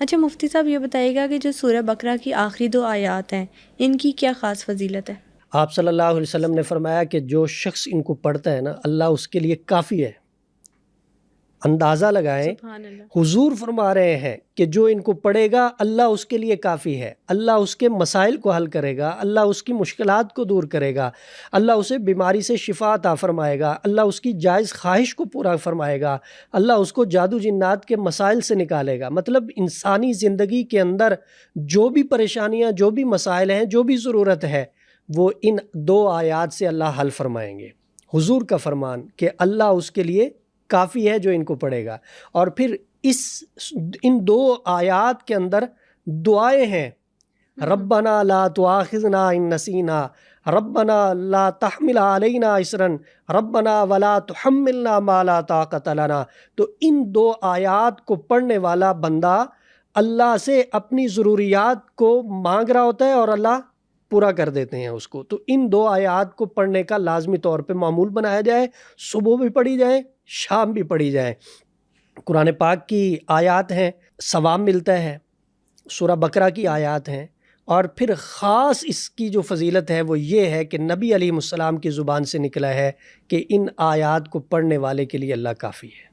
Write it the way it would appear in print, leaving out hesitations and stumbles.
اچھا مفتی صاحب یہ بتائیے گا کہ جو سورہ بقرہ کی آخری 2 آیات ہیں ان کی کیا خاص فضیلت ہے؟ آپ صلی اللہ علیہ وسلم نے فرمایا کہ جو شخص ان کو پڑھتا ہے نا، اللہ اس کے لیے کافی ہے۔ اندازہ لگائیں، سبحان اللہ۔ حضور فرما رہے ہیں کہ جو ان کو پڑھے گا اللہ اس کے لیے کافی ہے، اللہ اس کے مسائل کو حل کرے گا، اللہ اس کی مشکلات کو دور کرے گا، اللہ اسے بیماری سے شفا عطا فرمائے گا، اللہ اس کی جائز خواہش کو پورا فرمائے گا، اللہ اس کو جادو جنات کے مسائل سے نکالے گا۔ مطلب انسانی زندگی کے اندر جو بھی پریشانیاں، جو بھی مسائل ہیں، جو بھی ضرورت ہے، وہ ان 2 آیات سے اللہ حل فرمائیں گے۔ حضور کا فرمان کہ اللہ اس کے لیے کافی ہے جو ان کو پڑھے گا۔ اور پھر ان 2 آیات کے اندر دعائیں ہیں، ربنا لا تؤاخذنا ان نسینا، ربنا لا تحمل علینا اصرا، ربنا ولا تحملنا ما لا طاقت لنا۔ تو ان 2 آیات کو پڑھنے والا بندہ اللہ سے اپنی ضروریات کو مانگ رہا ہوتا ہے اور اللہ پورا کر دیتے ہیں اس کو۔ تو ان 2 آیات کو پڑھنے کا لازمی طور پہ معمول بنایا جائے، صبح بھی پڑھی جائے، شام بھی پڑھی جائے۔ قرآن پاک کی آیات ہیں، ثواب ملتا ہے، سورہ بقرہ کی آیات ہیں، اور پھر خاص اس کی جو فضیلت ہے وہ یہ ہے کہ نبی علیہ السلام کی زبان سے نکلا ہے کہ ان آیات کو پڑھنے والے کے لیے اللہ کافی ہے۔